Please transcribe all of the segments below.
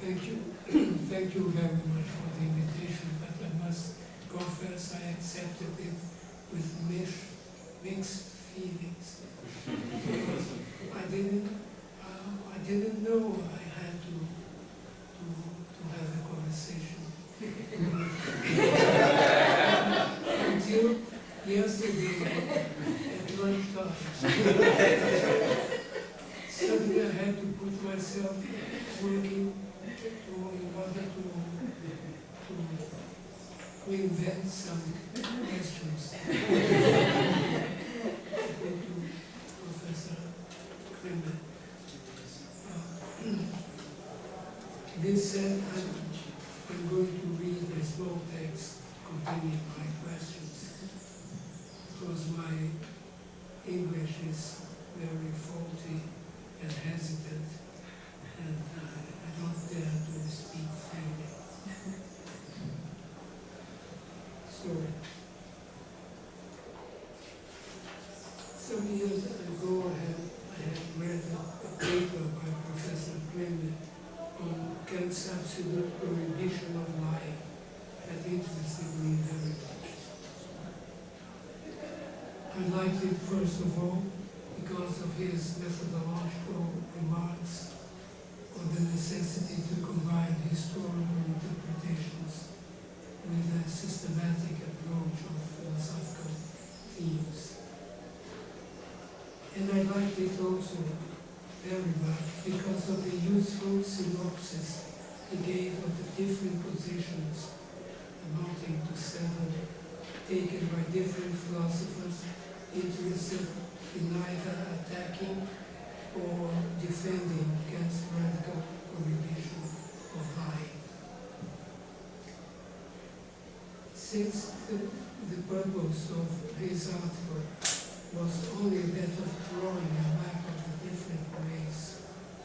Thank you. Thank you very much for the invitation, but I must confess I accepted it with mixed feelings. Because I didn't know I had to have a conversation until yesterday at lunchtime. Suddenly I had to put myself working in order to invent some questions to Professor Klemme. This said, I'm going to read a small text containing my questions, because my English is very faulty and hesitant, and I don't dare to speak freely. So, some years ago I had read a paper by Professor Heiner on Kant's absolute prohibition of lying that interested me very much. I liked it first of all because of his methodological remarks on the necessity to combine historical interpretations with a systematic approach of philosophical themes. And I liked it also very much because of the useful synopsis he gave of the different positions, amounting to 7, taken by different philosophers interested in either attacking or defending Kant's radical prohibition of lying. Since the purpose of his article was only that of drawing a map of the different ways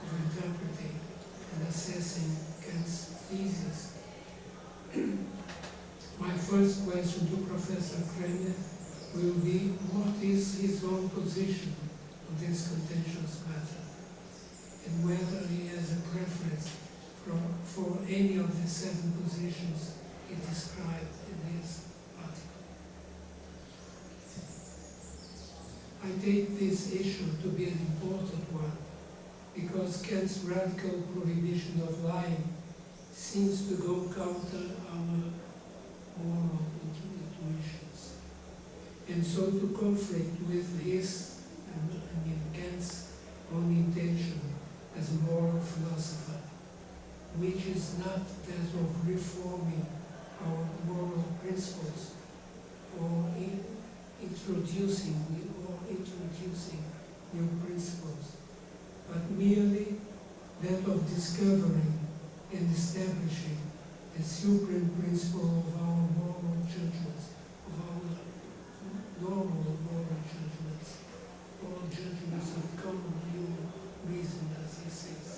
of interpreting and assessing Kant's thesis, my first question to Professor Klemme will be, what is his own position on this contentious matter, and whether he has a preference for any of the 7 positions he described in his article. I take this issue to be an important one because Kant's radical prohibition of lying seems to go counter our moral intuitions, and so to conflict with his, Kant's own intention as a moral philosopher, which is not that of reforming our moral principles or introducing new principles, but merely that of discovering and establishing the supreme principle of our moral judgments, of our normal moral judgments, or judgments of common human reason, as he says,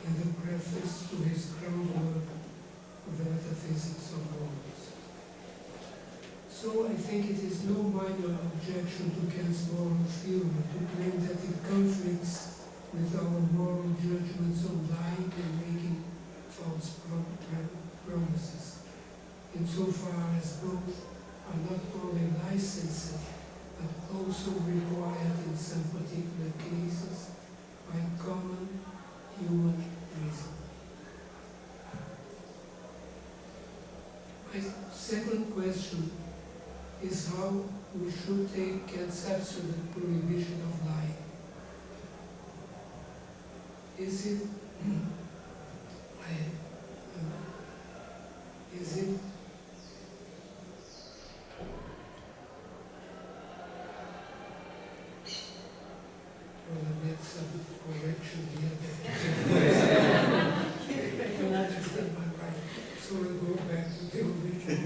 in the preface to his groundwork of the metaphysics of morals. So I think it is no minor objection to Kant's moral theory to claim that it conflicts with our moral judgments on lying and making false promises, insofar as both are not only licensed, but also required in some particular cases by common human reason. My second question is how we should take Kant's absolute prohibition of lying. Is it well, I made some correction here that I don't understand my writing, so we'll go back to the original.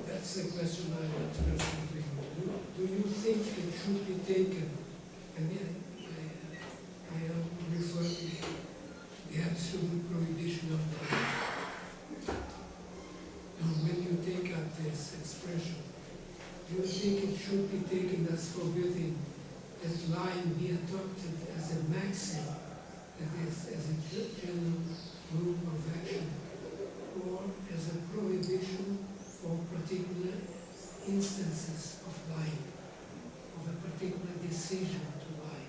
That's the question I want to ask you. Do you think it should be taken, and I am referring to the absolute prohibition of lying. When you take up this expression, do do you think it should be taken as forbidding that lying be adopted as a maxim, that is, as a general rule of action, or as a prohibition of particular instances of lying, of a particular decision to lie?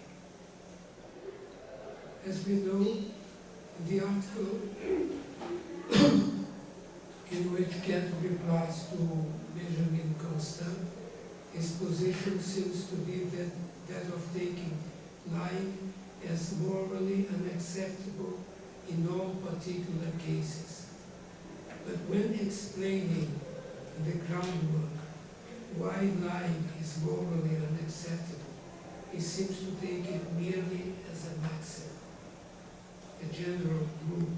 As we know, in the article in which Kant replies to Benjamin Constant, his position seems to be that of taking lying as morally unacceptable in all particular cases. But when explaining in the groundwork why lying is morally unacceptable, he seems to take it merely as a maxim, a general rule,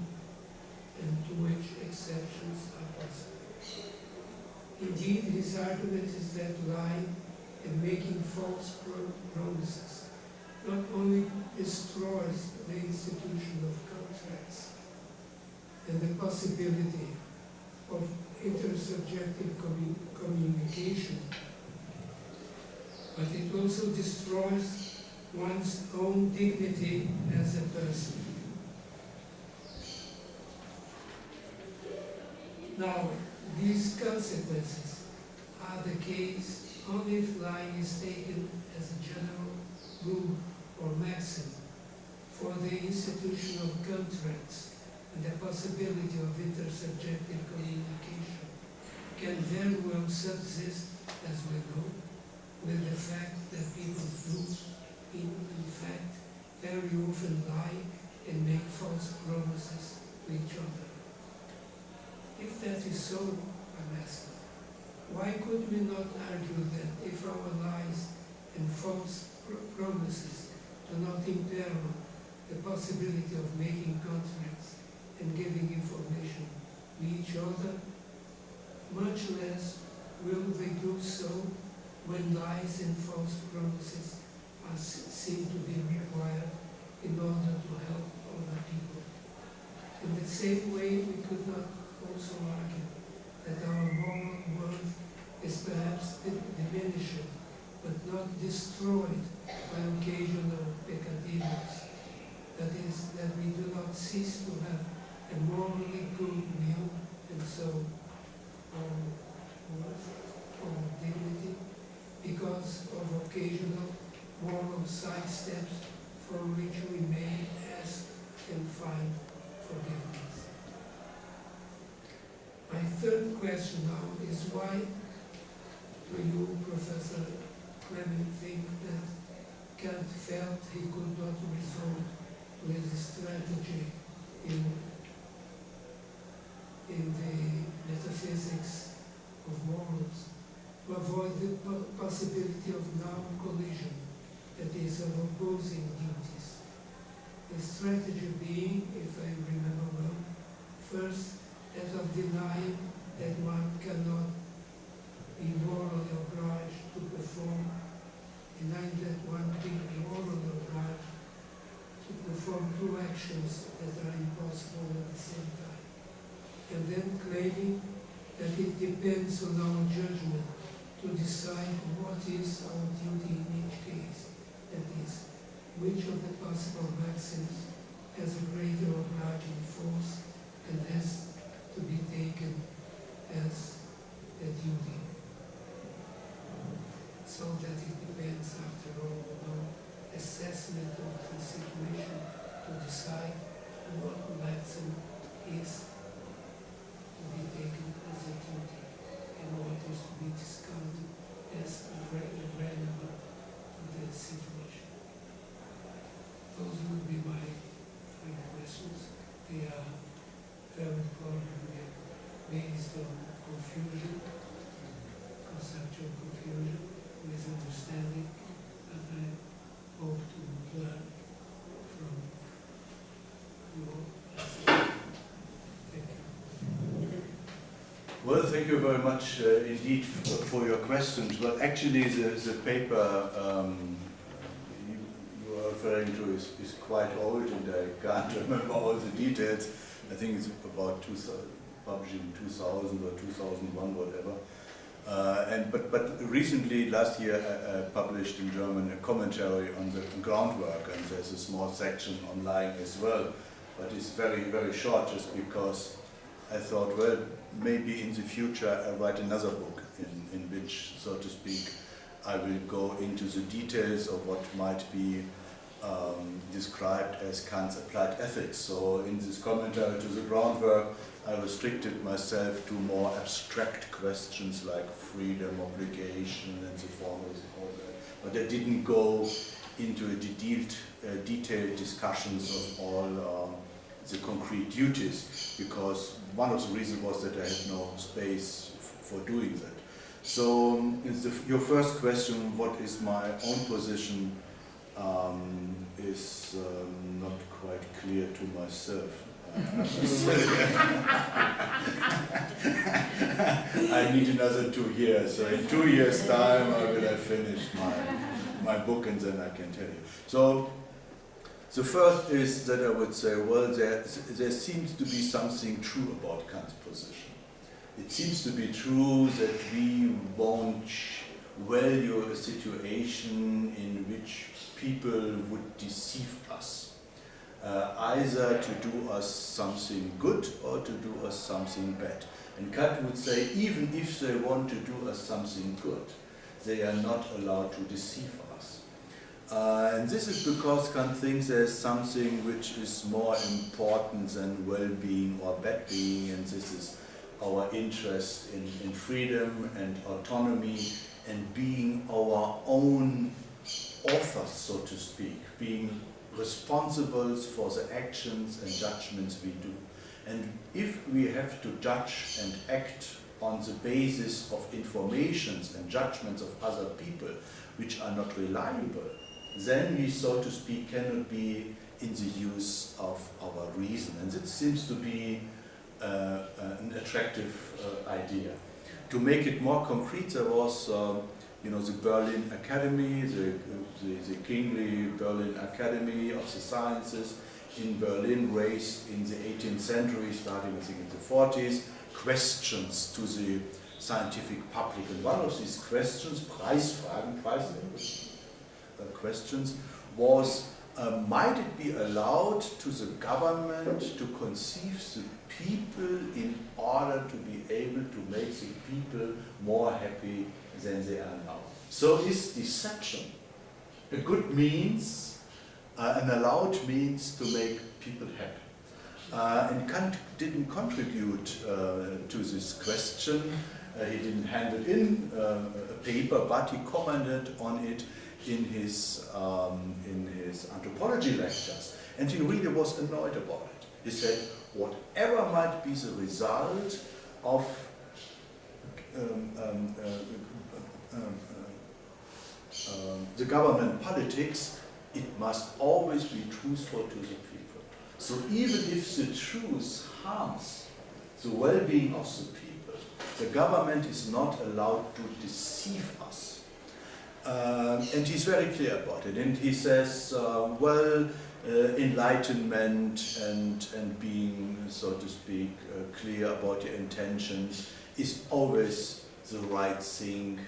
and to which exceptions are possible. Indeed, his argument is that lying and making false promises not only destroys the institution of contracts and the possibility of intersubjective communication, but it also destroys one's own dignity as a person. Now, these consequences are the case only if lying is taken as a general rule or maxim for the institution of contracts, and the possibility of intersubjective communication can very well subsist, as we know, with the fact that people do, in fact, very often lie and make false promises to each other. If that is so, I'm asking, why could we not argue that if our lies and false promises do not imperil the possibility of making contracts and giving information to each other, much less will they do so when lies and false promises are seen to be required in order to help other people? In the same way, we could not also argue that our moral worth is perhaps diminishing, but not destroyed by occasional peccadillos. That is, that we do not cease to have a morally good will, and so our worth or dignity, because of occasional moral sidesteps for which we may ask and find forgiveness. My third question now is, why do you, Professor Klemme, think that Kant felt he could not resort to his strategy in the metaphysics of morals to avoid the possibility of non-collision, that is, of opposing duties? The strategy being, if I remember well, first, that of denying that one cannot be morally obliged to perform, denying that one being morally obliged to perform two actions that are impossible at the same time, and then claiming that it depends on our judgment to decide what is our duty in each case, that is, which of the possible maxims has a greater obliging force and has to be taken as a duty, so that it depends, after all, on assessment of the situation to decide what maxim is to be taken as a duty and what is to be discarded as irrelevant to the situation. Those would be my three questions. They are very probably based on confusion, conceptual confusion, misunderstanding, that I hope to learn from your answer. Thank you. Well, thank you very much indeed for your questions. But actually, the paper you are referring to is quite old, and I can't remember all the details. I think it's about published in 2000 or 2001, whatever. But recently, last year, I published in German a commentary on the groundwork, and there's a small section on lying as well. But it's very, very short, just because I thought, well, maybe in the future I'll write another book in which, so to speak, I will go into the details of what might be described as Kant's applied ethics. So in this commentary to the groundwork, I restricted myself to more abstract questions like freedom, obligation, and the formals and all that. But I didn't go into a detailed discussions of all the concrete duties, because one of the reasons was that I had no space for doing that. So your first question, what is my own position, is not quite clear to myself. I need another 2 years, so in 2 years' time I will have finished my book, and then I can tell you. So the first is that I would say, well, there seems to be something true about Kant's position. It seems to be true that we won't value a situation in which people would deceive us, either to do us something good or to do us something bad. And Kant would say, even if they want to do us something good, they are not allowed to deceive us. And this is because Kant thinks there's something which is more important than well-being or bad-being, and this is our interest in freedom and autonomy and being our own authors, so to speak, being responsible for the actions and judgments we do. And if we have to judge and act on the basis of informations and judgments of other people which are not reliable, then we, so to speak, cannot be in the use of our reason. And it seems to be an attractive idea. To make it more concrete, there was the Berlin Academy, the kingly Berlin Academy of the Sciences in Berlin, raised in the 18th century, starting I think in the 40s, questions to the scientific public. And one of these questions, Preisfragen, questions, was might it be allowed to the government to conceive the people in order to be able to make the people more happy than they are now? So is deception a good means, an allowed means to make people happy? And Kant didn't contribute to this question. He didn't hand it in a paper, but he commented on it in his anthropology lectures. And he really was annoyed about it. He said, whatever might be the result of the government politics, it must always be truthful to the people. So even if the truth harms the well-being of the people, the government is not allowed to deceive us. And he's very clear about it. And he says, enlightenment and being, so to speak, clear about your intentions is always the right thing,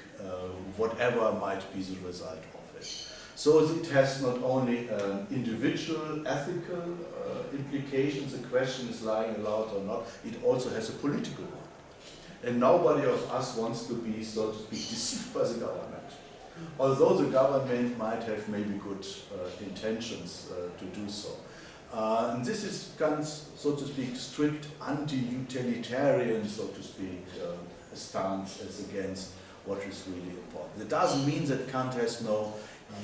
whatever might be the result of it. So it has not only individual ethical implications, the question is lying allowed or not, it also has a political one. And nobody of us wants to be, so to speak, deceived by the government. Although the government might have maybe good intentions to do so. And this is Kant's, so to speak, strict anti-utilitarian, so to speak, stance as against what is really important. It doesn't mean that Kant has no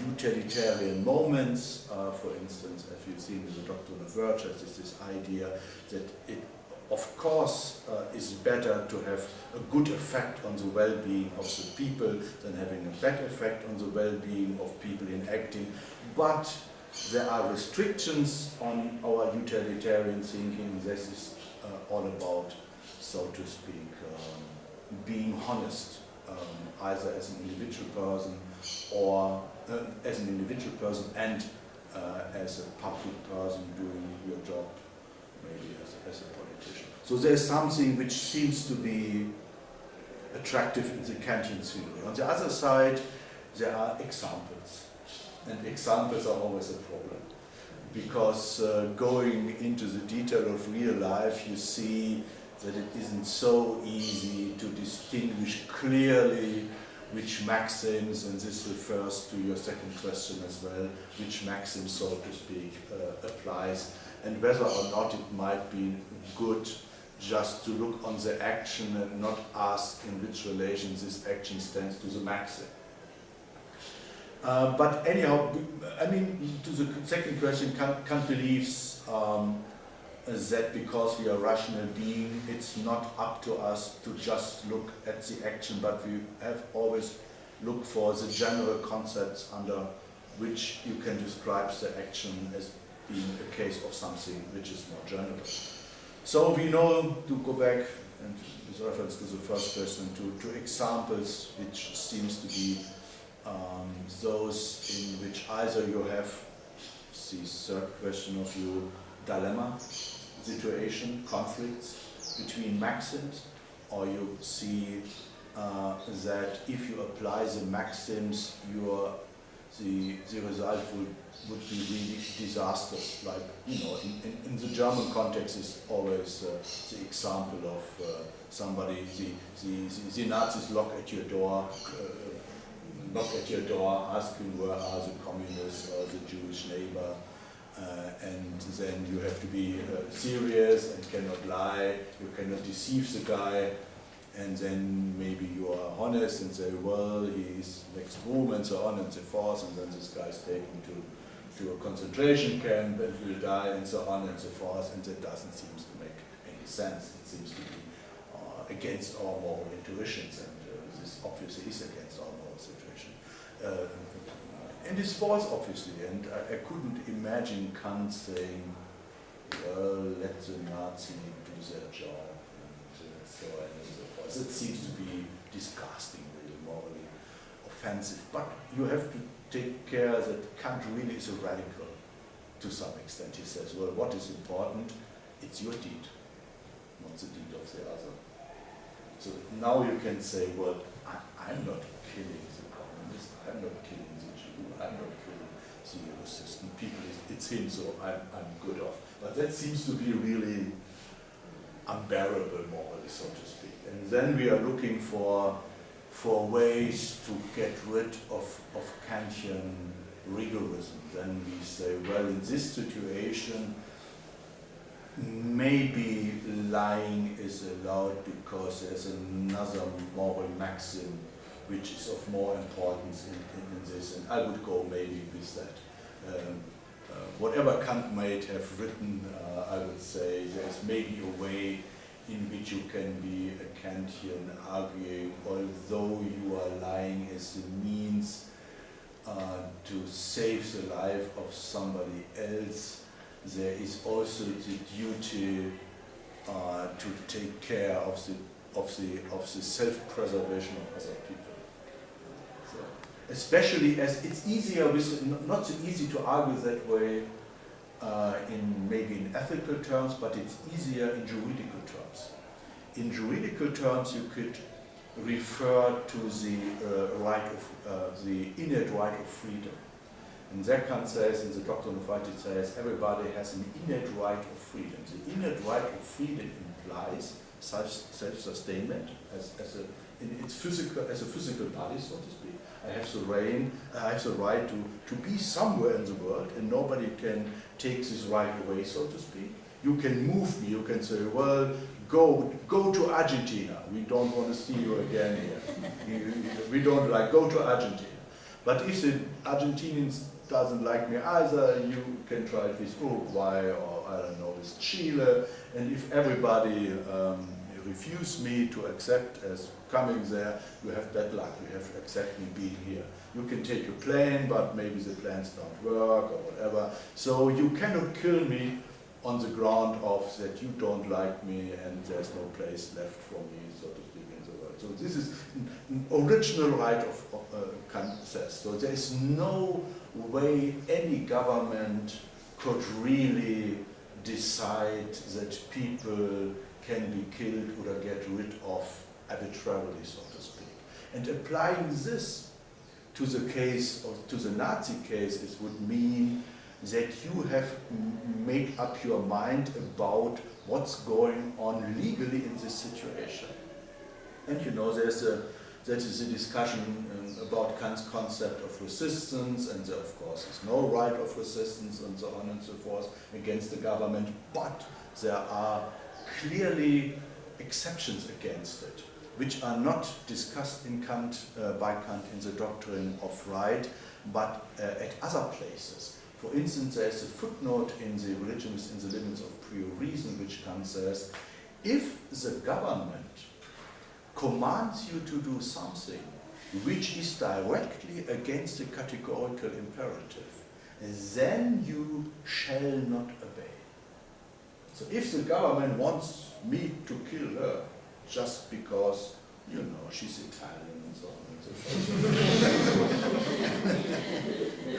utilitarian moments. For instance, as you've seen in the Doctrine of Virtue, there's this idea that it, of course, is better to have a good effect on the well-being of the people than having a bad effect on the well-being of people in acting. But there are restrictions on our utilitarian thinking. This is all about, so to speak, being honest, either as an individual person or as an individual person and as a public person doing your job, maybe as a politician. So there's something which seems to be attractive in the Kantian theory. On the other side, there are examples, and examples are always a problem, because going into the detail of real life, you see that it isn't so easy to distinguish clearly which maxims, and this refers to your second question as well, which maxim, so to speak, applies, and whether or not it might be good just to look on the action and not ask in which relation this action stands to the maxim. But anyhow, I mean, to the second question, Kant believes that because we are rational being, it's not up to us to just look at the action, but we have always looked for the general concepts under which you can describe the action as being a case of something which is more general. So we know, to go back and with reference to the first question, to examples which seems to be those in which either you have the third question of your dilemma situation, conflicts between maxims, or you see that if you apply the maxims, the result would be really disastrous. Like, you know, in the German context is always the example of somebody, the Nazis knock at your door, asking where are the communists or the Jewish neighbor, and then you have to be serious and cannot lie, you cannot deceive the guy, and then maybe you are honest and say, well, he's next room and so on and so forth, and then this guy is taken to a concentration camp and will die and so on and so forth, and that doesn't seem to make any sense. It seems to be against our moral intuitions, and this obviously is against our moral situation. And it's false, obviously, and I couldn't imagine Kant saying, well, let the Nazi do their job, and so on and so forth. It seems to be disgusting, really morally offensive. But you have to take care that Kant really is a radical to some extent. He says, well, what is important? It's your deed, not the deed of the other. So now you can say, well, I'm not killing the communist, I'm not killing the Jew, I'm not killing the resistant people, it's him, so I'm good off. But that seems to be really unbearable morally, so to speak. And then we are looking for ways to get rid of Kantian rigorism. Then we say, well, in this situation, maybe lying is allowed because there's another moral maxim which is of more importance in this, and I would go maybe with that. Whatever Kant might have written, I would say there's maybe a way in which you can be a Kantian arguing, although you are lying as a means to save the life of somebody else, there is also the duty to take care of the self-preservation of other people. So, especially as it's easier, not so easy to argue that way maybe in ethical terms, but it's easier in juridical terms. In juridical terms, you could refer to the innate right of freedom. And there Kant says, in the Doctrine of Right, it says, everybody has an innate right of freedom. The innate right of freedom implies self-sustainment as a physical body, so to speak. I have the right to be somewhere in the world, and nobody can take this right away, so to speak. You can move me, you can say, well, go to Argentina. We don't want to see you again here. We don't go to Argentina. But if the Argentinians doesn't like me either, you can try it with Uruguay or, I don't know, with Chile. And if everybody refuse me to accept as coming there, you have bad luck. You have to accept me being here. You can take a plane, but maybe the planes don't work or whatever. So you cannot kill me on the ground of that you don't like me and there's no place left for me, so to speak, in the world. So this is an original right of Kant says. So there is no way any government could really decide that people can be killed or get rid of arbitrarily, so to speak. And applying this to the case, or to the Nazi case, it would mean that you have made up your mind about what's going on legally in this situation. And you know, that is a discussion about Kant's concept of resistance, and there, of course, is no right of resistance, and so on and so forth, against the government, but there are clearly exceptions against it, which are not discussed in Kant, by Kant in the doctrine of right, but at other places. For instance, there is a footnote in the Religion Within the Limits of Pure Reason, which Kant says, if the government commands you to do something which is directly against the categorical imperative, then you shall not obey. So if the government wants me to kill her just because, you know, she's Italian and so on and so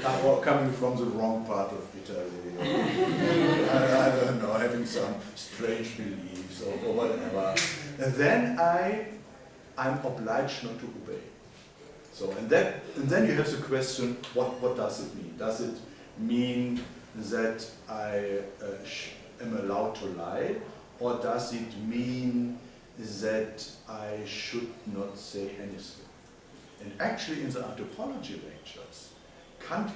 forth, or coming from the wrong part of Italy, I don't know, having some strange beliefs or whatever, then I'm obliged not to obey. So, and then you have the question, what does it mean? Does it mean that I am allowed to lie, or does it mean that I should not say anything? And actually in the anthropology lectures, Kant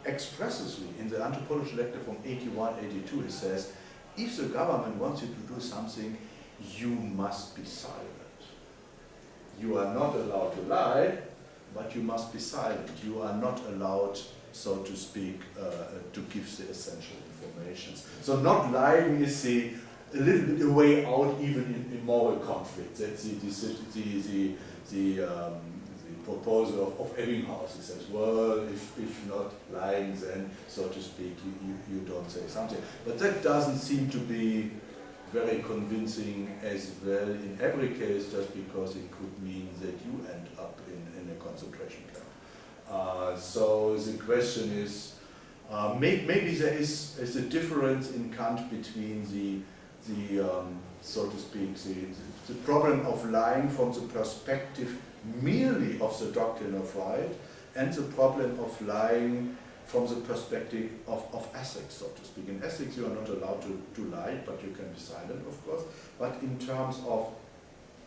expressly, in the anthropology lecture from 81-82, he says, if the government wants you to do something, you must be silent. You are not allowed to lie, but you must be silent. You are not allowed, so to speak, to give the essential information. So not lying is a little bit a way out, even in moral conflict. That's the proposal of Ebbinghaus. He says, well, if not lying, then, so to speak, you don't say something. But that doesn't seem to be very convincing as well in every case, just because it could mean that you end up in a concentration camp. So the question is, maybe there is a difference in Kant between the so to speak, the problem of lying from the perspective merely of the doctrine of right, and the problem of lying from the perspective of ethics, so to speak. In ethics, you are not allowed to lie, but you can be silent, of course. But in terms of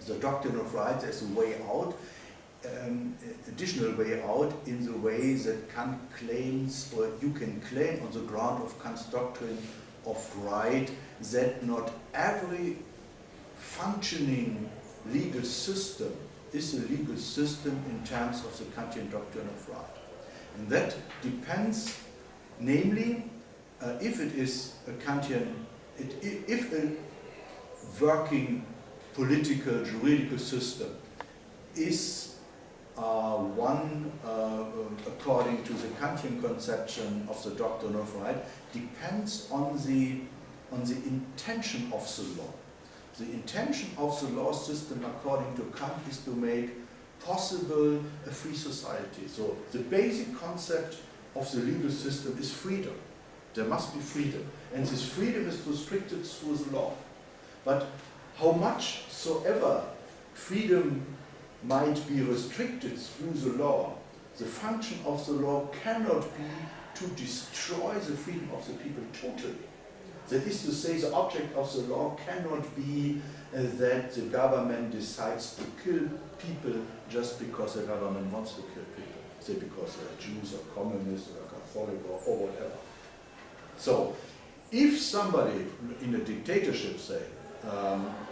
the doctrine of right, there's a way out, additional way out, in the way that Kant claims, or you can claim on the ground of Kant's doctrine of right, that not every functioning legal system is a legal system in terms of the Kantian doctrine of right. And that depends, namely, if it is a Kantian, if a working political, juridical system is one according to the Kantian conception of the doctrine of right, depends on the intention of the law. The intention of the law system, according to Kant, is to make possible a free society. So the basic concept of the legal system is freedom. There must be freedom. And this freedom is restricted through the law. But how much soever freedom might be restricted through the law, the function of the law cannot be to destroy the freedom of the people totally. That is to say, the object of the law cannot be that the government decides to kill people just because the government wants to kill people, say because they are Jews or communists or Catholic or whatever. So, if somebody in a dictatorship, say,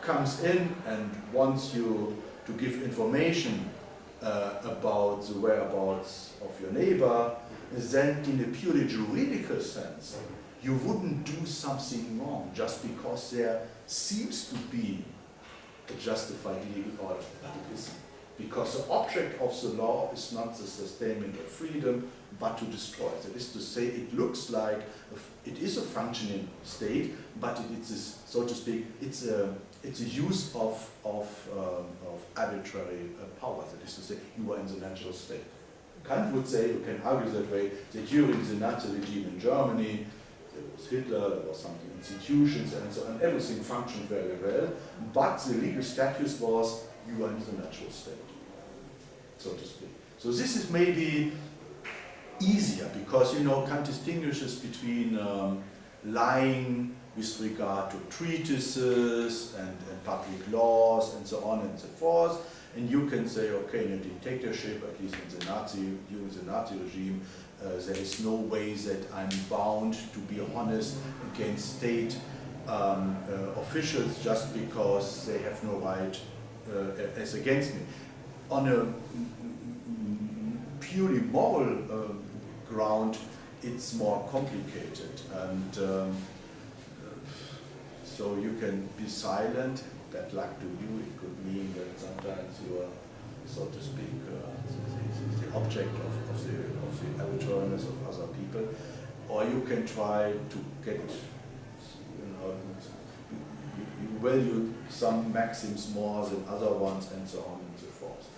comes in and wants you to give information about the whereabouts of your neighbor, then in a purely juridical sense, you wouldn't do something wrong just because there seems to be a justified legal order, but it isn't. Because the object of the law is not the sustainment of freedom, but to destroy it. That is to say, it looks like it is a functioning state, but it is, so to speak, it's a use of arbitrary power. That is to say, you are in the natural state. Kant would say, you can argue that way, that during the Nazi regime in Germany, there was Hitler, there was some institutions and so on, everything functioned very well, but the legal status was you are in the natural state, so to speak. So this is maybe easier because, you know, Kant distinguishes between lying with regard to treatises and public laws and so on and so forth. And you can say, okay, in a dictatorship, at least in the during the Nazi regime, there is no way that I'm bound to be honest against state officials just because they have no right as against me. On a purely moral ground, it's more complicated, and so you can be silent. Bad luck to you. It could mean that sometimes you are, so to speak, the object of the arbitrariness of other people, or you can try to get, you know, you value some maxims more than other ones, and so on and so forth.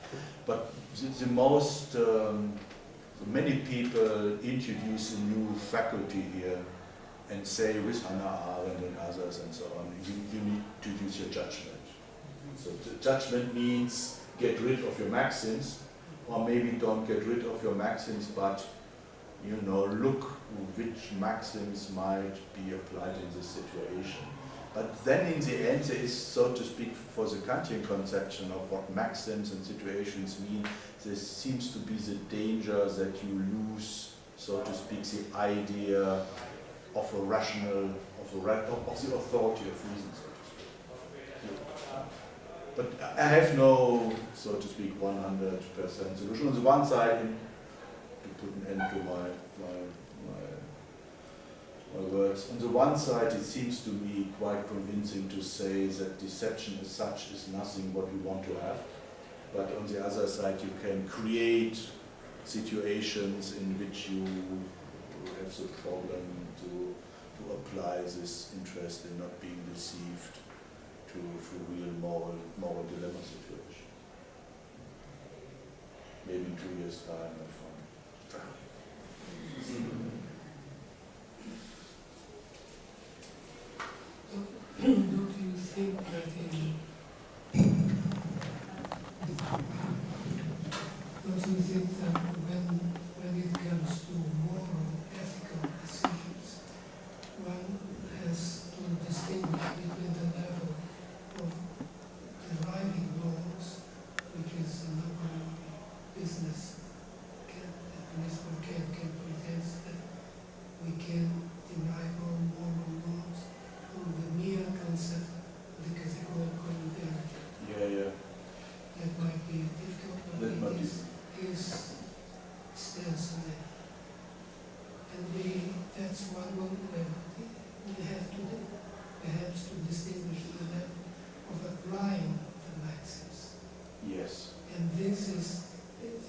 But the most many people introduce a new faculty here and say, with Hannah Arendt and others and so on, you need to use your judgment. So the judgment means get rid of your maxims, or maybe don't get rid of your maxims, but, you know, look which maxims might be applied in this situation. But then in the end there is, so to speak, for the Kantian conception of what maxims and situations mean, there seems to be the danger that you lose, so to speak, the idea of a rational, of the authority of reason, so to speak. But I have no, so to speak, 100% solution. On the one side, to put an end to my words, on the one side it seems to me quite convincing to say that deception as such is nothing what we want to have. But on the other side you can create situations in which you have the problem to apply this interest in not being deceived to real moral dilemma situation. Maybe in 2 years' time I find. Don't you think that when it comes to moral, ethical decisions, one has to distinguish between the level of deriving laws, which is an open business, at least for Kant can pretend that we can derive all moral laws from the mere concept of the categorical causality. Yeah. That might be difficult, but it is his stance on it. And that's one level. We have to perhaps to distinguish the level of applying the maxims. Yes. And this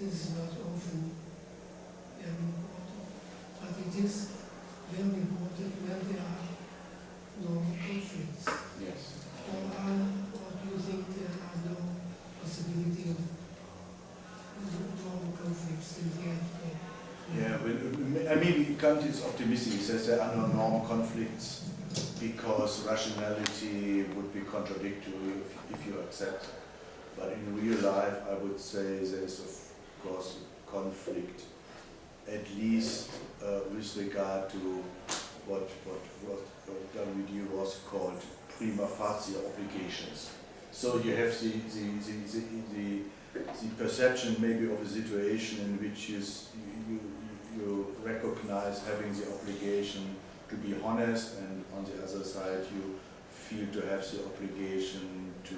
is not often very important, but it is very important when there are normal conflicts. Yes. Or do you think there are no possibility of normal conflicts in the end? Yeah, well, I mean, Kant is optimistic. He says there are no normal conflicts because rationality would be contradictory if you accept. But in real life, I would say there's of course conflict, at least with regard to what W.D. Ross called prima facie obligations. So you have the perception maybe of a situation in which you recognize having the obligation to be honest, and on the other side you feel to have the obligation to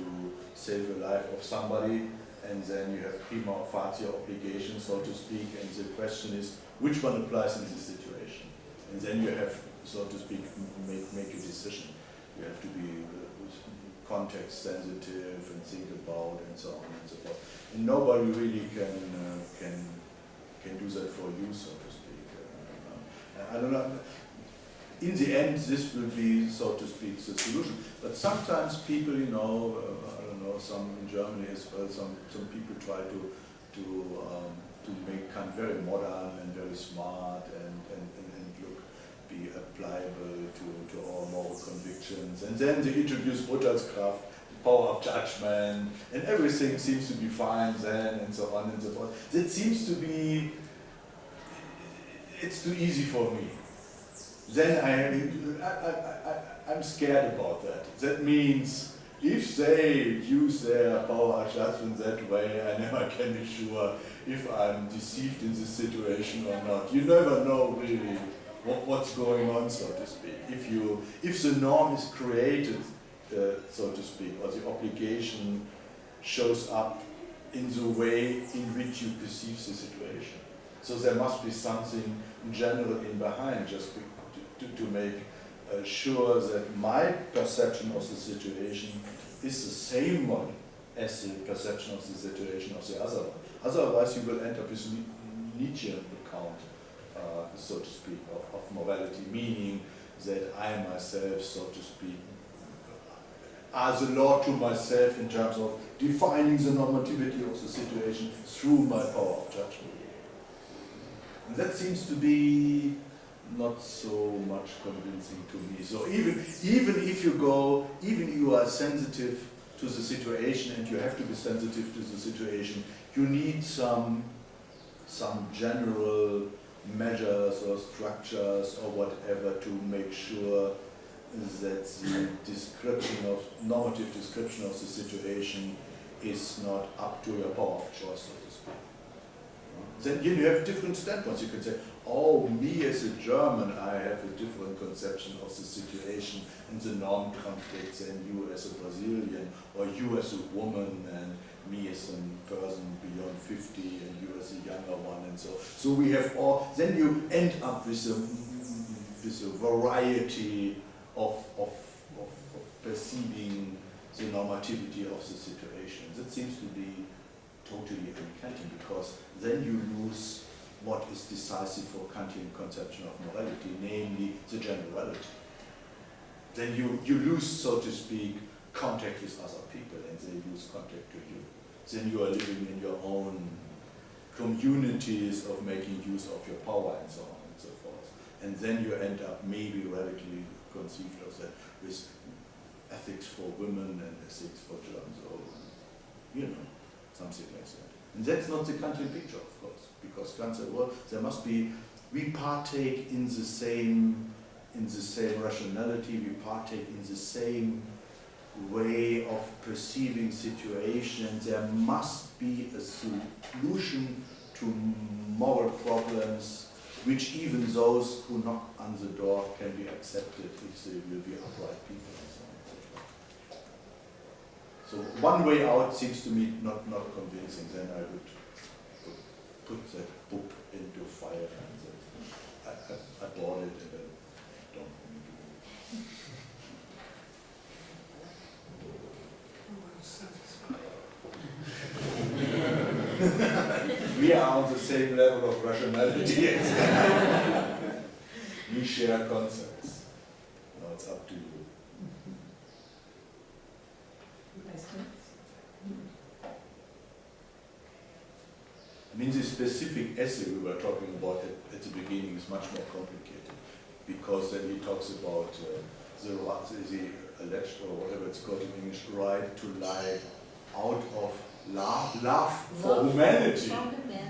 save the life of somebody, and then you have prima facie obligation, so to speak, and the question is which one applies in this situation, and then you have, so to speak, make a decision. You have to be context sensitive and think about and so on and so forth. And nobody really can do that for you, so to speak. I don't know. In the end, this will be, so to speak, the solution. But sometimes people, you know, I don't know, some in Germany as well, some people try to make Kant very modern and very smart and be applicable to all moral convictions. And then they introduce Urteilskraft, power of judgment, and everything seems to be fine then, and so on and so forth. That seems to be, it's too easy for me. Then I'm scared about that. That means if they use their power of judgment that way, I never can be sure if I'm deceived in this situation or not. You never know really what's going on, so to speak. If the norm is created, so to speak, or the obligation shows up in the way in which you perceive the situation. So there must be something in general in behind, just to make sure that my perception of the situation is the same one as the perception of the situation of the other one. Otherwise you will end up with Nietzschean account, so to speak, of morality, meaning that I myself, so to speak, are the law to myself in terms of defining the normativity of the situation through my power of judgment. And that seems to be not so much convincing to me. So even if you are sensitive to the situation, and you have to be sensitive to the situation, you need some general measures or structures or whatever to make sure that the normative description of the situation is not up to your power of choice, so to speak. Then you have different standpoints. You can say, oh, me as a German, I have a different conception of the situation and the norm conflicts than you as a Brazilian, or you as a woman, and me as a person beyond 50, and you as a younger one, and so. So we have all, then you end up with a variety of perceiving the normativity of the situation. That seems to be totally un-Kantian, because then you lose what is decisive for Kantian conception of morality, namely the generality. Then you lose, so to speak, contact with other people, and they lose contact to you. Then you are living in your own communities of making use of your power, and so on and so forth. And then you end up maybe radically conceived of that with ethics for women and ethics for Germans, or something like that. And that's not the Kantian picture, of course, because Kant said, well, there must be, we partake in the same rationality, we partake in the same way of perceiving situations. There must be a solution to moral problems, which even those who knock on the door can be accepted if they will be upright people, and so on and so forth. So one way out seems to me not convincing. Then I would put that book into fire, and I bought it and I don't want to do it. We are on the same level of rationality. We share concepts. Now it's up to you. I mean, the specific essay we were talking about at the beginning is much more complicated, because then he talks about the alleged, or whatever it's called in English, right to lie out of love for humanity.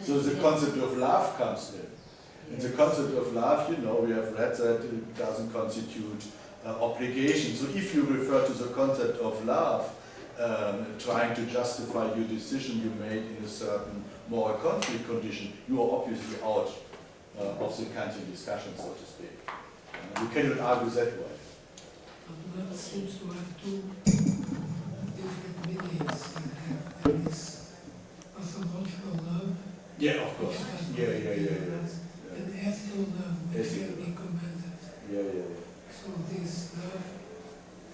So the concept of love comes in. And the concept of love, we have read that it doesn't constitute obligation. So if you refer to the concept of love, trying to justify your decision you made in a certain moral conflict condition, you are obviously out of the Kantian discussion, so to speak. You cannot argue that way. But love seems to have two different meanings. There is pathological love. Yeah, of course. Yeah. And ethical love, which can be commended. Yeah. So this love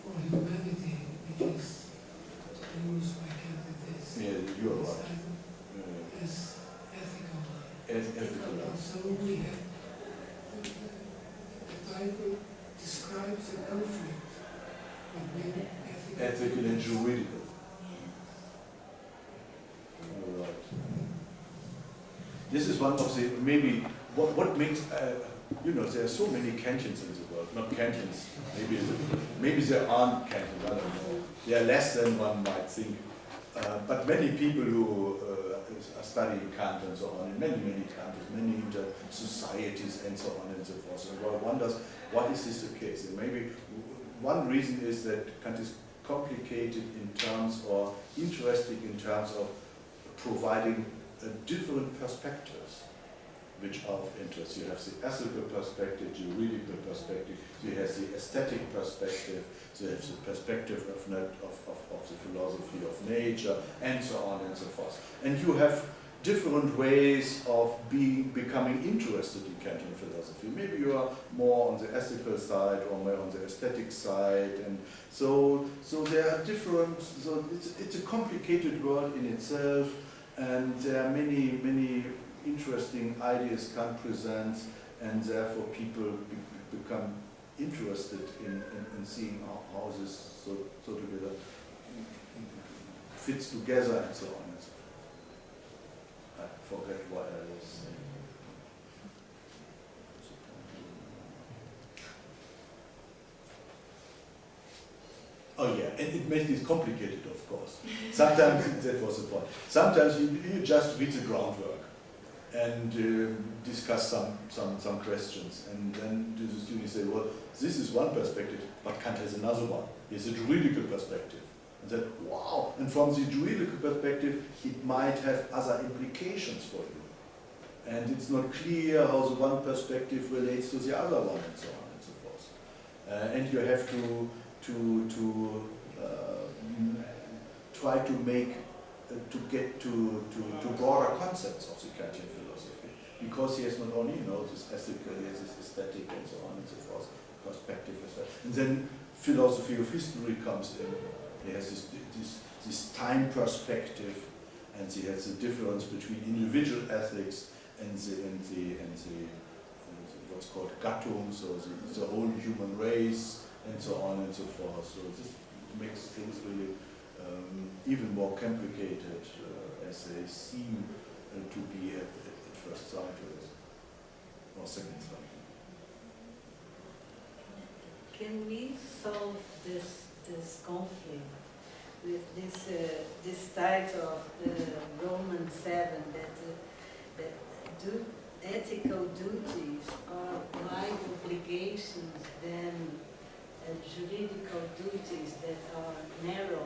for humanity, which is used by candidates. Yeah, you are right. Is ethical love. Ethical love. So we have the title describes a conflict between ethical and juridical. All right. This is one of the, maybe, what makes, there are so many Kantians in the world. not Kantians, maybe there aren't Kantians, I don't know. They are less than one might think. But many people who are studying Kant and so on, in many countries, many societies and so on and so forth, and one wonders, what is this the case? And maybe one reason is that Kant is complicated in terms or interesting in terms of providing different perspectives which are of interest. You have the ethical perspective, juridical perspective, you have the aesthetic perspective, you have the perspective of the philosophy of nature, and so on and so forth. And you have different ways of becoming interested in Kantian philosophy. Maybe you are more on the ethical side or more on the aesthetic side, and so there are different. So it's a complicated world in itself, and there are many interesting ideas Kant presents, and therefore people become interested in seeing how this so together fits together and so on and so forth. I forget what I was saying. Oh yeah, and it makes it complicated, of course. Sometimes that was the point. Sometimes you just read the groundwork and discuss some questions, and then the students say, well, this is one perspective, but Kant has another one. He has a juridical perspective. And then, wow, and from the juridical perspective, it might have other implications for you. And it's not clear how the one perspective relates to the other one, and so on and so forth. And you have to try to make to get to broader concepts of the Kantian philosophy, because he has not only this ethical, he has this aesthetic and so on and so forth perspective as well. And then philosophy of history comes in. He has this time perspective, and he has the difference between individual ethics and the what's called Gattung, so the whole human race and so on and so forth. So this makes things really even more complicated as they seem to be at first sight or second sight. Can we solve this conflict with this title of the Roman 7 that ethical duties are wide obligations than juridical duties that are narrow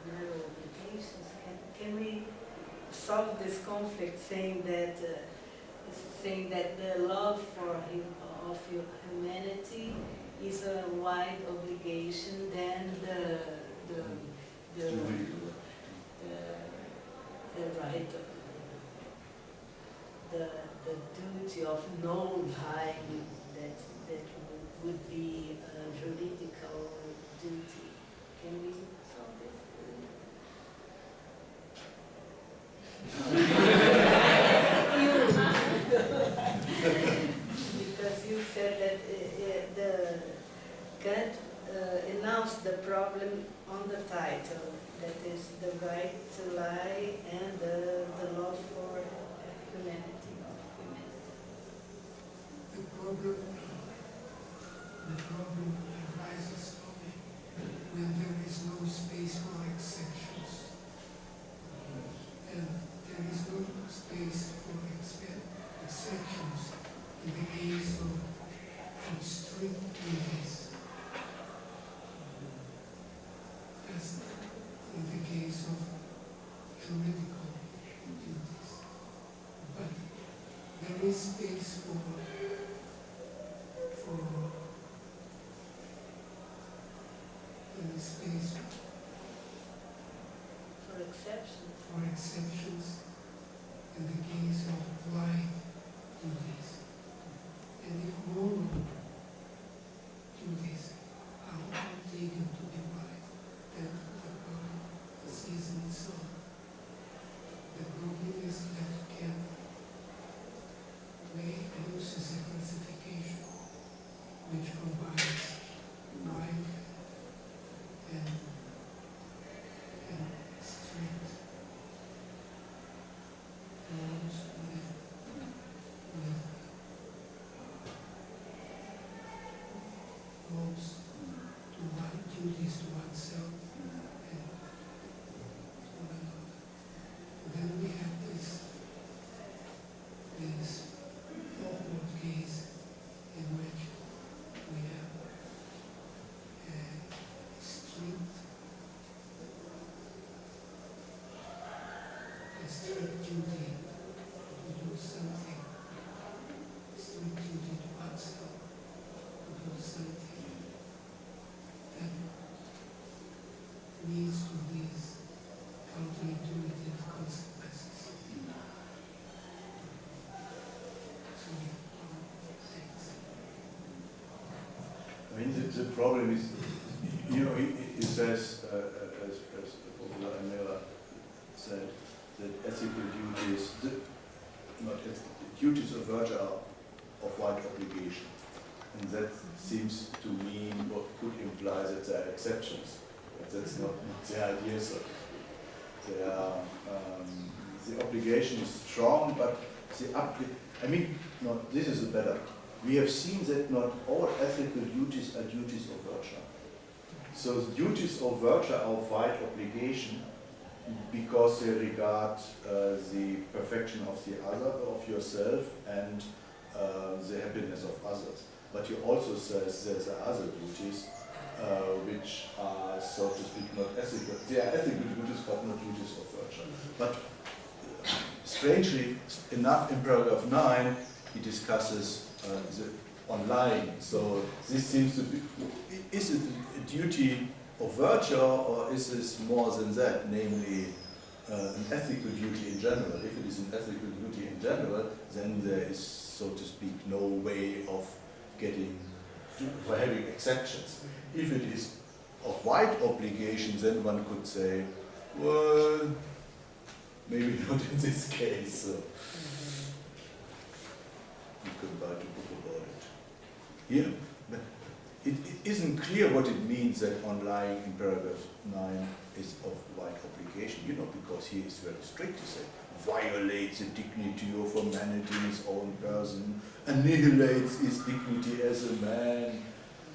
obligations? Can we solve this conflict, saying that the love of humanity is a wide obligation than the right, the duty of no lying that would be a juridical duty? Can we solve this? Because you said that Kant announced the problem on the title, that is the right to lie and the love for humanity. The problem arises only when there is no space for exceptions. And there is no space for exceptions in the case of strict duties, as in the case of juridical duties. But there is space for space For exceptions in the case of blind duties. And if moral duties are all taken to be right, then the problem is easily solved. The problem is that Kant uses a classification which combines right and strict. problem is, you know, he says, as Professor Heiner said, that ethical duties, duties of virtue are of right obligation. And that seems to mean, what could imply that there are exceptions. But that's not the idea, so to speak. The obligation is strong, but this is a better. We have seen that not all ethical duties are duties of virtue. So the duties of virtue are of right obligation because they regard the perfection of the other, of yourself, and the happiness of others. But he also says there's other duties which are, so to speak, not ethical. They are ethical duties, but not duties of virtue. But strangely enough, in paragraph 9, he discusses on lying. So this seems to be, is it a duty of virtue, or is this more than that, namely an ethical duty in general? If it is an ethical duty in general, then there is, so to speak, no way of for having exceptions. If it is of right obligation, then one could say, well, maybe not in this case. So you could write a book about it. Here, but it isn't clear what it means that on lying in paragraph 9 is of right obligation, because he is very strict to say, violates the dignity of a man in his own person, annihilates his dignity as a man.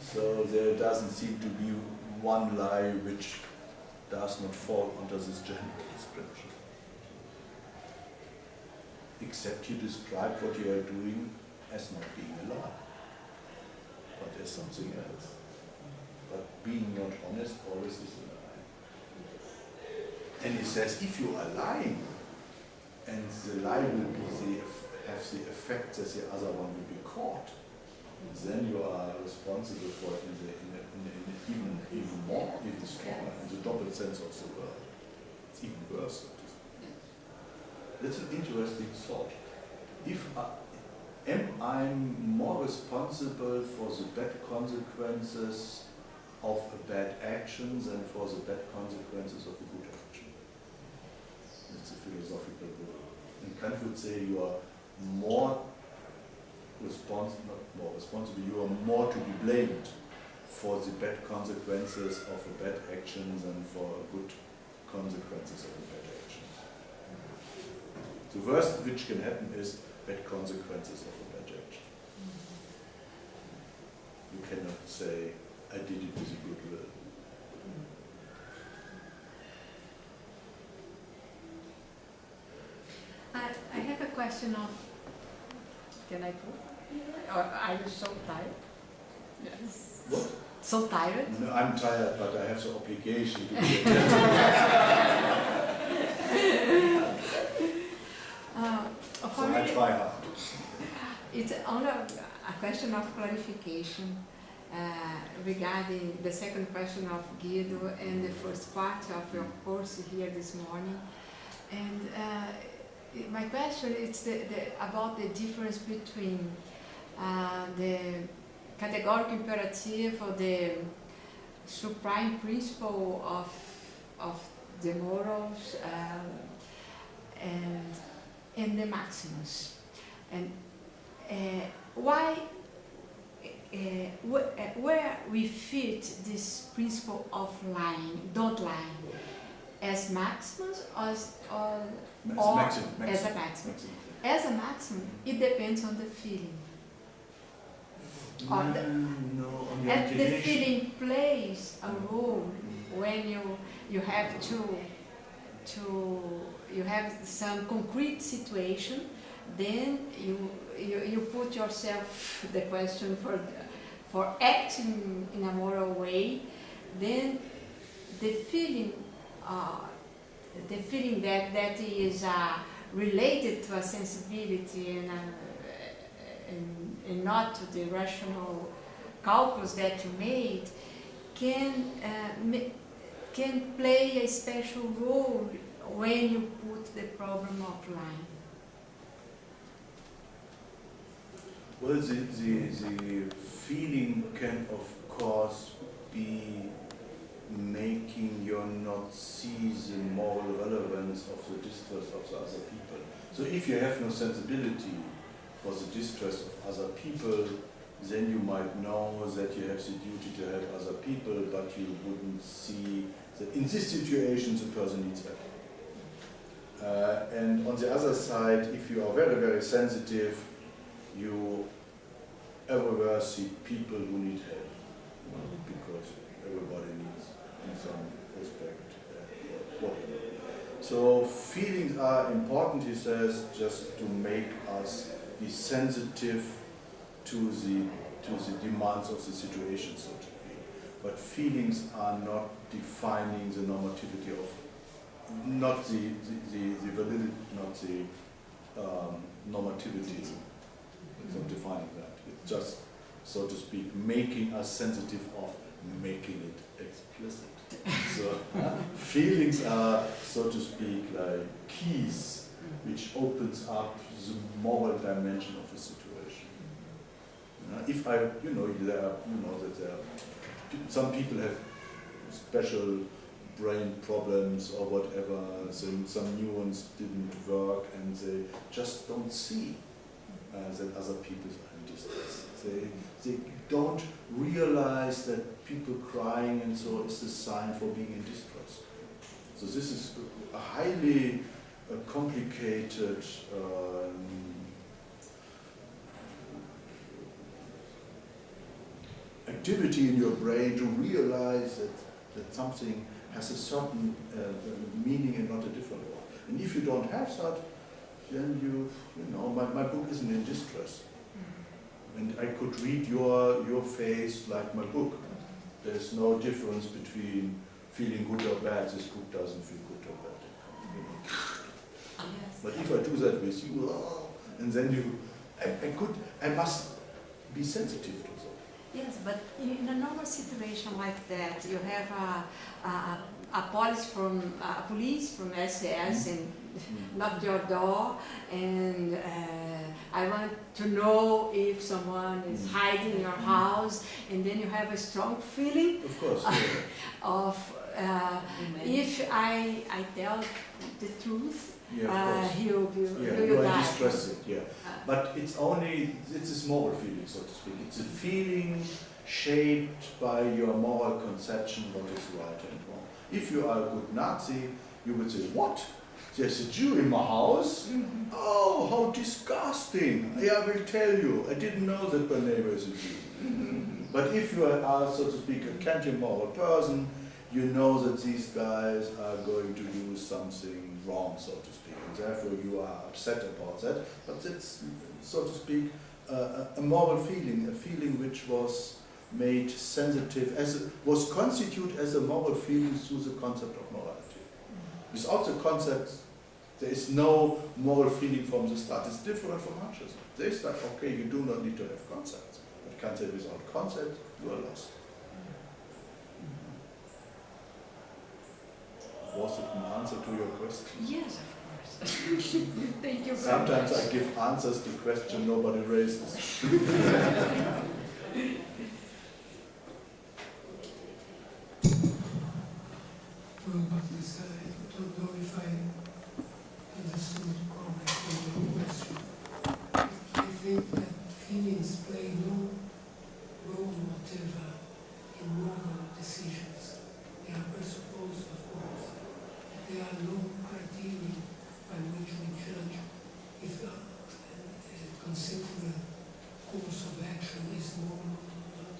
So there doesn't seem to be one lie which does not fall under this general description. Except you describe what you are doing as not being a lie, but as something else. But being not honest always is a lie. And he says, if you are lying, and the lie will have the effect that the other one will be caught, then you are responsible for it in even stronger, in the double sense of the word. It's even worse. That's an interesting thought. Am I more responsible for the bad consequences of a bad action than for the bad consequences of a good action? It's a philosophical word. And Kant would say you are more responsible, you are more to be blamed for the bad consequences of a bad action than for good consequences of a bad action. The worst which can happen is bad consequences of a bad action. You cannot say, I did it with a good will. I have a question of, can I go? Or are you so tired? Yes. What? So tired? No, I'm tired, but I have the obligation to be so I try hard. It's only a question of clarification regarding the second question of Guido and the first part of your course here this morning. And my question is about the difference between the categorical imperative or the supreme principle of the morals and the maxims. And why, where we fit this principle of lying, don't lie, as maxims or as a maximum? As a maximum, it depends on the feeling. The feeling plays a role when you have you have some concrete situation, then you put yourself the question for acting in a moral way, then the feeling that is related to a sensibility and not to the rational calculus that you made can play a special role when you put the problem of lying. Well, the feeling can of course, be making you not see the moral relevance of the distress of the other people. So if you have no sensibility for the distress of other people, then you might know that you have the duty to help other people, but you wouldn't see that in this situation the person needs help. And on the other side, if you are very, very sensitive, you everywhere see people who need help, because everybody needs, in some respect, whatever. So feelings are important, he says, just to make us be sensitive to the demands of the situation, so to speak. But feelings are not defining the normativity of, not the validity, not the normativity. It's not defining that. It's just, so to speak, making us sensitive of making it explicit. So feelings are, so to speak, like keys which opens up the moral dimension of the situation. If I, there are, that there are, some people have special brain problems or whatever, so some neurons didn't work and they just don't see that other people are in distress. They don't realize that people crying and so is the sign for being in distress. So this is a highly complicated activity in your brain to realize that something has a certain meaning and not a different one. And if you don't have that, then my book isn't in distress. And I could read your face like my book. There's no difference between feeling good or bad. This book doesn't feel good or bad. Yes. But if I do that with you, and then I must be sensitive to that. Yes, but in a normal situation like that, you have a police from SS and knock your door, and I want to know if someone is hiding in your house, and then you have a strong feeling Of course. of if I tell the truth, Yeah, of course. he will you are die. distressed, yeah. But it's a moral feeling, so to speak. It's a feeling shaped by your moral conception what is right and wrong. If you are a good Nazi, you would say, what? There's a Jew in my house? Oh, how disgusting. Yeah, I will tell you. I didn't know that my neighbor is a Jew. But if you are, so to speak, a Kantian moral person, you know that these guys are going to do something wrong, so to speak, and therefore you are upset about that. But it's, so to speak, a moral feeling, a feeling which was made sensitive, was constituted as a moral feeling through the concept of morality. Without the concept, there is no moral feeling from the start. It's different from Marxism. They start, okay, you do not need to have concepts. But Kant said without concept, you are lost. Was it an answer to your question? Yes, of course. Thank you very Sometimes much. I give answers to questions nobody raises. Well, but this, I don't know if I understood correctly your question. I think that feelings play no role whatever in moral decisions. They are presupposed, of course, but there are no criteria by which we judge if a considered course of action is moral or not.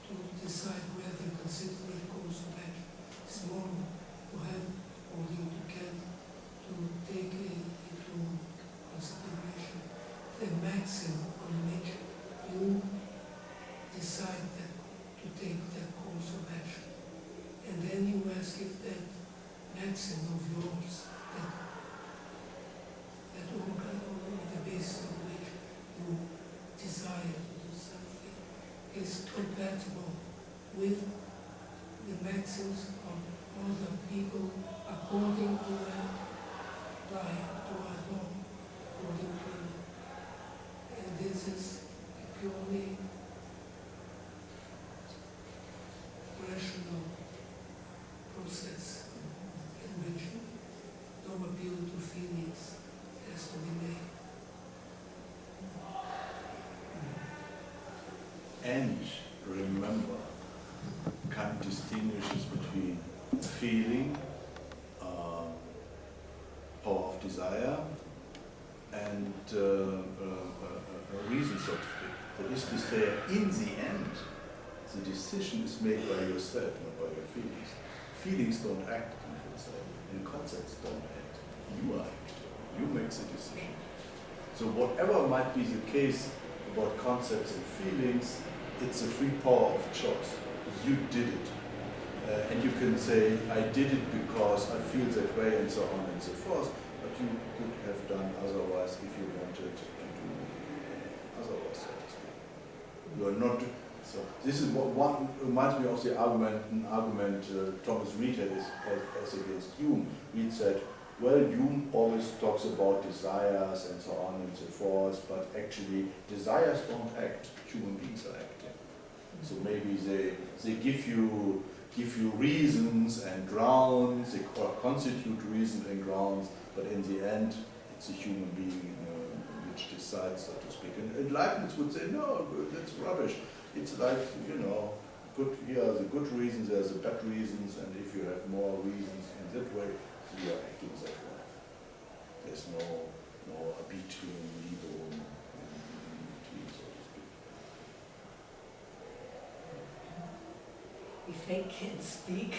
To decide whether considered course of action is moral, you have, according to Kant, to take into consideration the maxim on which you decide that to take that course of action. And then you ask if that maxim of yours, that organ on the basis of which you desire to do something, is compatible with the maxims of other people according to our life, to our law, according to our law. And this is purely feeling, power of desire, and a reason, so to speak. That is to say, in the end, the decision is made by yourself, not by your feelings. Feelings don't act, you could say, and concepts don't act. You are acting. You make the decision. So whatever might be the case about concepts and feelings, it's a free power of choice. You did it. And you can say, I did it because I feel that way, and so on and so forth, but you could have done otherwise if you wanted to do otherwise, so to speak. You are not. So this is what one reminds me of the argument Thomas Reid had as against Hume. Reid said, well, Hume always talks about desires and so on and so forth, but actually desires don't act. Human beings are acting. So maybe they give you reasons and grounds, they constitute reasons and grounds, but in the end, it's a human being which decides, so to speak. And Leibniz would say, no, that's rubbish. It's like, here are the good reasons, there are the bad reasons, and if you have more reasons in that way, you are acting that way. There's no between legal and between, so to speak. If I can speak,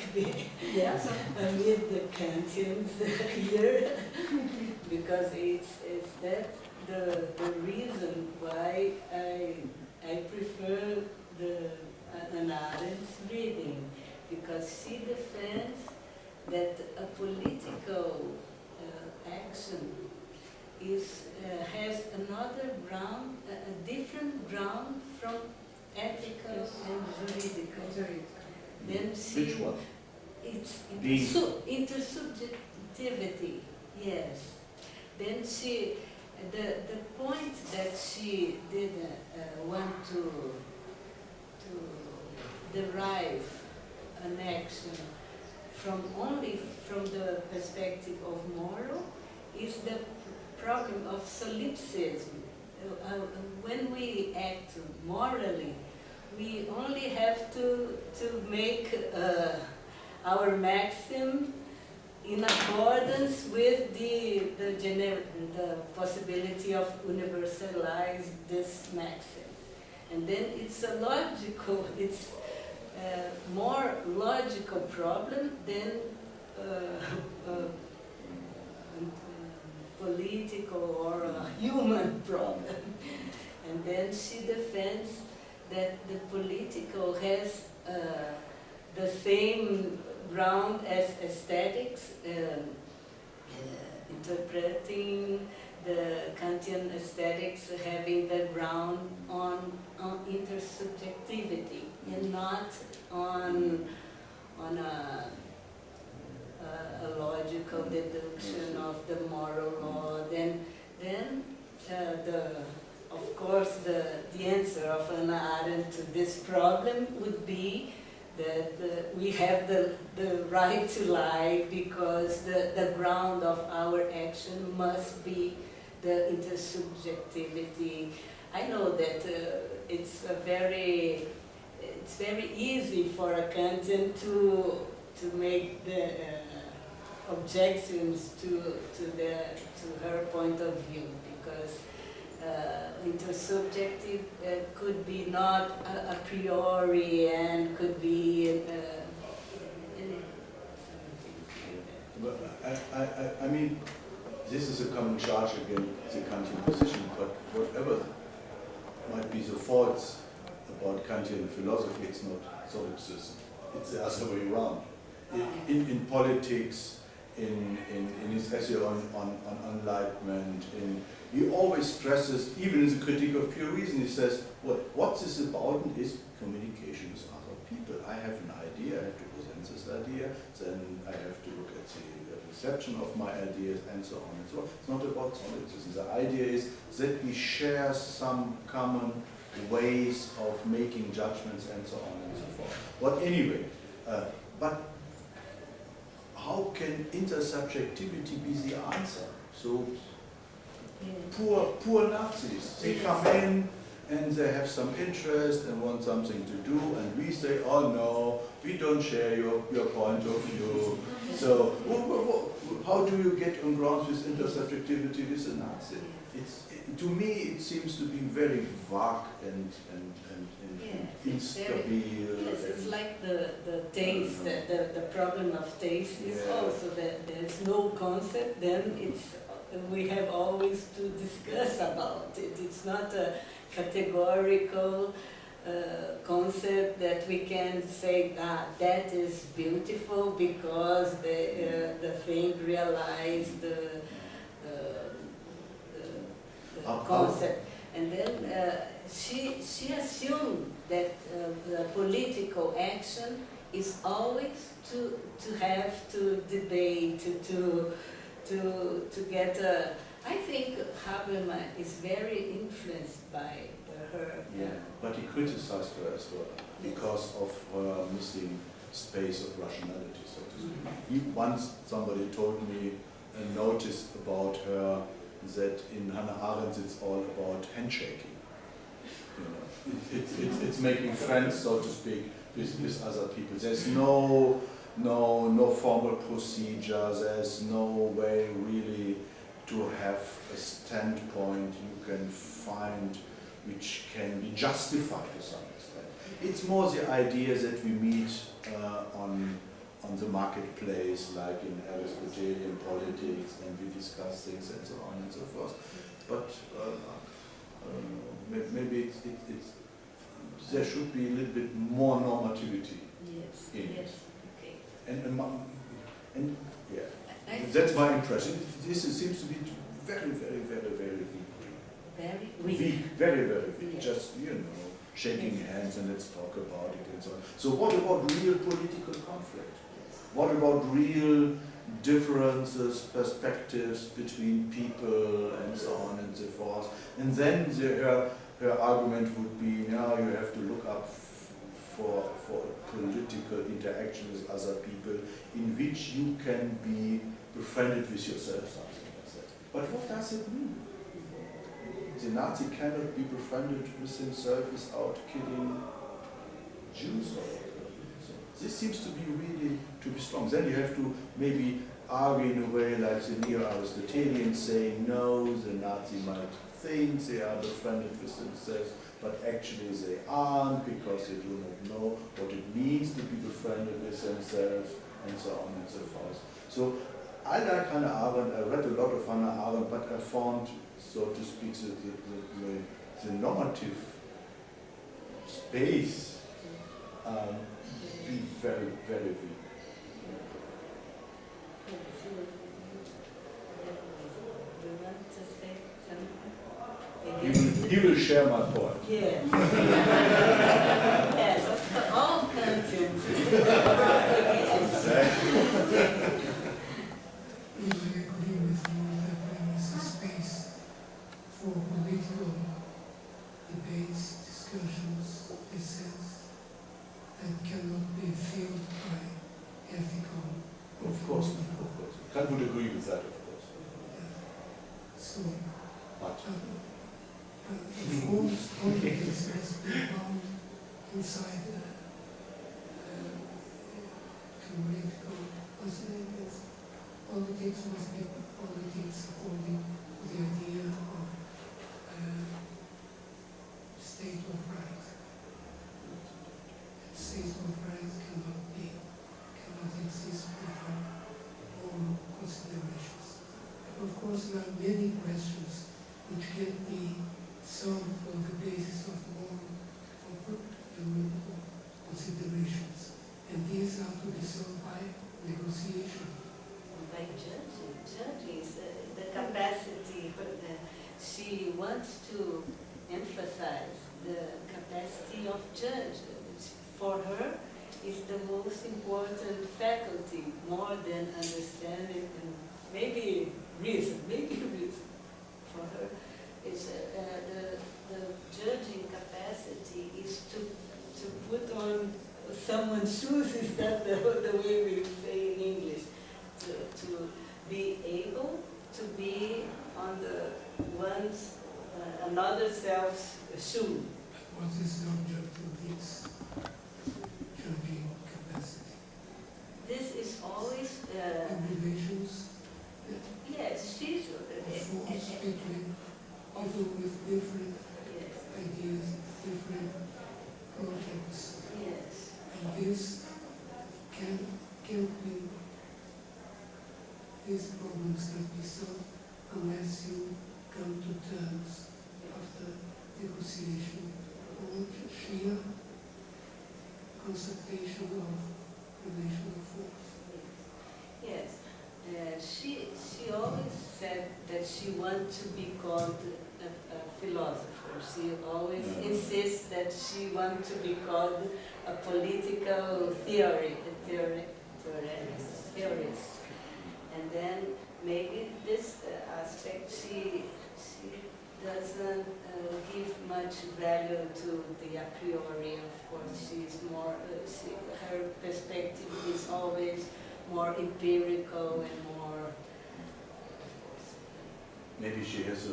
yes, I mean the Kantians here, because it's that the reason why I prefer an Arendt's reading, because she defends that a political action has another ground, a different ground from ethical and juridical. Then she, which one? it's Being- intersubjectivity, yes. Then she, the point that she didn't want to derive an action only from the perspective of moral is the problem of solipsism. When we act morally, we only have to make our maxim in accordance with the possibility of universalize this maxim. And then it's a logical, it's a more logical problem than political or a human problem. And then she defends that the political has the same ground as aesthetics, interpreting the Kantian aesthetics having the ground on intersubjectivity and not on a logical deduction of the moral law. Then of course, the answer of Hannah Arendt to this problem would be that we have the right to lie because the ground of our action must be the intersubjectivity. I know that it's very easy for a Kantian to make the objections to her point of view, because intersubjective could be not a priori and could be But I mean, this is a common charge against the Kantian position, but whatever might be the faults about Kantian philosophy, it's not solipsism. It's the other way around. In politics, in his essay on enlightenment, he always stresses, even in the critique of pure reason, he says, what this is about is communication with other people. I have an idea, I have to present this idea, then I have to look at the reception of my ideas, and so on and so on. It's not about solipsism. The idea is that we share some common ways of making judgments, and so on and so forth. But anyway, but how can intersubjectivity be the answer? So poor Nazis, they come in, and they have some interest and want something to do, and we say, oh no, we don't share your point of view. So how do you get on grounds with intersubjectivity with a Nazi? To me, it seems to be very vague and instable. Yes, it's like the taste, the problem of taste is also that there's no concept, then we have always to discuss about it. It's not a categorical concept that we can say that is beautiful because the thing realized the concept. And then she assumed that the political action is always to have to debate, to get a... I think Habermas is very influenced by her. Yeah, but he criticized her as well because of her missing space of rationality, so to speak. Once somebody told me a notice about her that in Hannah Arendt it's all about handshaking. You know, it's making friends, so to speak, with other people. There's no formal procedure. There's no way really to have a standpoint you can find which can be justified to some extent. It's more the idea that we meet on the marketplace, like in Aristotelian politics, and we discuss things and so on and so forth. But maybe there should be a little bit more normativity. Yes. In Yes. it. Okay. And yeah, that's my impression. This seems to be very, very, very, very weak. Very weak. Very, very weak. Yes. Just, shaking hands and let's talk about it and so on. So what about real political conflict? What about real differences, perspectives between people and so on and so forth? And then her argument would be, now you have to look up for political interaction with other people in which you can be befriended with yourself, something like that. But what does it mean? The Nazi cannot be befriended with himself without killing Jews or whatever. So this seems to be really to be strong. Then you have to maybe argue in a way like the neo-Aristotelians saying, no, the Nazi might think they are befriended with themselves, but actually they aren't because they do not know what it means to be befriended with themselves, and so on and so forth. So I like Hannah Arendt. I read a lot of Hannah Arendt, but I found, so to speak, the normative space be very, very weak. Do you want to say something? He will share my point. Yes. Yes, all Kantians. I agree with you that there is a space for political debates, discussions, essays that cannot be filled by ethical. Of course. Kant would agree with that, of course. So, But of course, politics must be bound inside theoretical possibilities. Politics must be politics according to the idea of state of right. State of right cannot exist without moral considerations. And of course, there are many questions which can be solved on the basis of moral or political considerations. And these are to be solved by negotiation. By judging is the capacity, she wants to emphasize the capacity of judge. For her, is the most important faculty, more than understanding and maybe reason. For her, it's the judging capacity is to put on someone's shoes, is that the way we say in English, to be able to be on the one's another self's shoe. What is the object of this judging capacity? This is always, In relations yes, she's, of force between people with different yes, ideas, different projects. yes, And this can't be, these problems can't be solved unless you come to terms after negotiation or sheer consultation of relational force. yes. She always said that she wants to be called a philosopher. She always Yeah. insists that she wants to be called a political theorist. And then maybe this aspect she doesn't give much value to the a priori. Of course, she's more. Her perspective is always more empirical and more. Maybe she has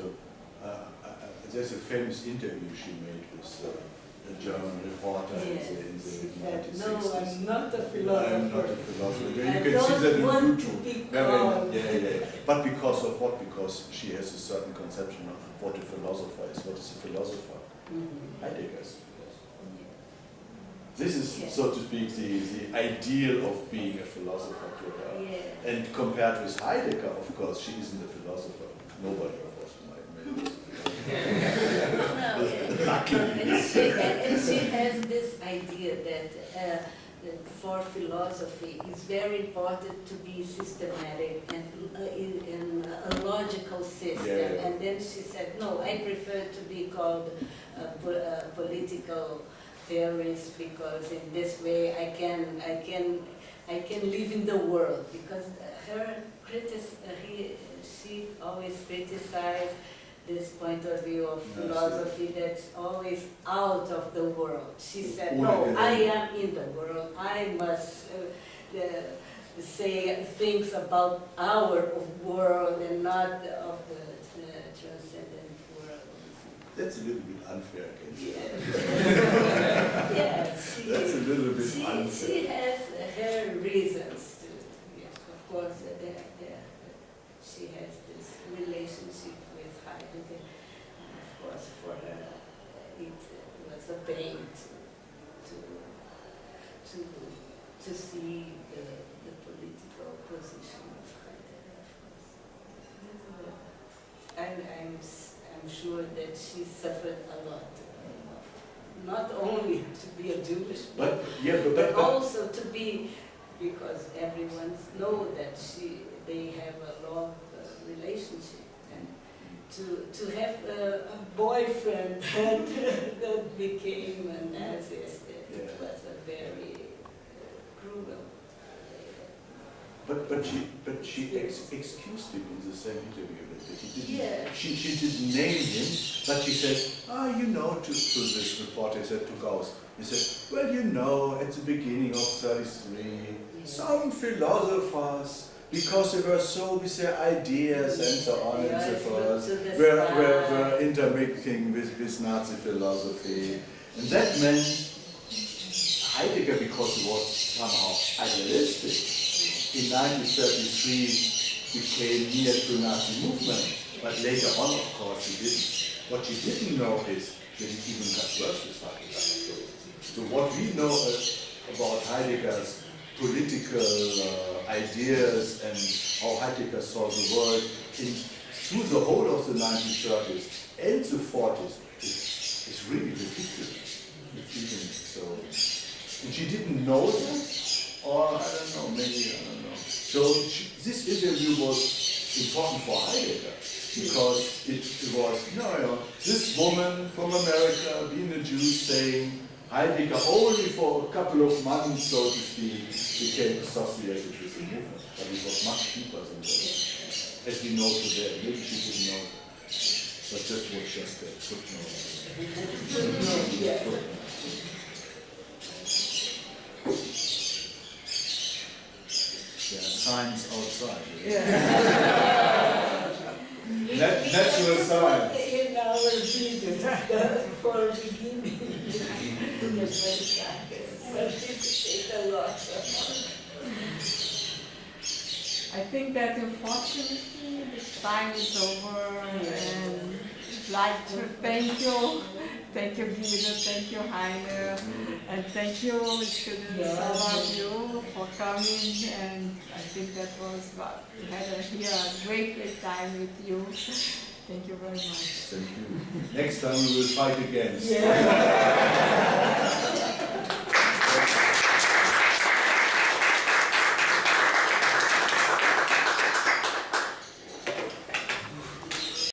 there's a famous interview she made with a German reporter Yes, in the she said, 1960s. no, I'm not a I'm philosopher. not a philosopher. I You can see that don't in want to YouTube. be Yeah, called. yeah. But because of what? Because she has a certain conception of what a philosopher is. What is a philosopher? Mhm. Heidegger is a philosopher. This is, Yes. so to speak, the ideal of being a philosopher to her. Yeah. And compared with Heidegger, of course, she isn't a philosopher. Nobody, of course, might maybe is a philosopher. Luckily. And she has this idea that for philosophy it's very important to be systematic and in a logical system. Yeah. And then she said, no, I prefer to be called a political theorist because in this way I can live in the world. Because she always criticized this point of view of philosophy that's always out of the world. She said, no, I am in the world. I must say things about our world and not of the transcendent world. That's a little bit unfair, I can say. Yes, That's a little bit unfair. she has her reasons to, yes, of course, she has this relationship with Heidegger, and of course for her it was a pain to see the political position of Heidegger, of course. I'm sure that she suffered a lot. Not only to be a Jewish, But but also to be, because everyone knows that they have a long relationship, and to have a boyfriend that became a Nazist, it was a very cruel. But she excused him in the same interview that he didn't. Yeah. She didn't name him, but she said, to this reporter, said to Gauss, he said, well, at the beginning of 33, some philosophers, because they were so with their ideas and so on and so forth, were intermixing with Nazi philosophy. And that meant Heidegger, because he was somehow idealistic, in 1933 became near to Nazi movement, but later on, of course, he didn't. What he didn't know is that it even got worse with Heidegger. So what we know about Heidegger's political ideas and how Heidegger saw the world through the whole of the 1930s and the 40s is really ridiculous. It's even so. And she didn't know that, or I don't know, maybe, I don't know. So this interview was important for Heidegger because it was, this woman from America, being a Jew, saying Heidegger only for a couple of months, so to speak, became associated with the movement. But it was much deeper than that, as we know today. Maybe she didn't know that. But that was just a footnote. There are signs outside. Leave natural science. In our video for beginning, participate a lot. I think that unfortunately this time is over, and I'd like to thank you Guido, thank you Heiner, and thank you students, all of you for coming, and I think that was, we had a great time with you. Thank you very much. Thank you. Next time we will fight again. Yeah.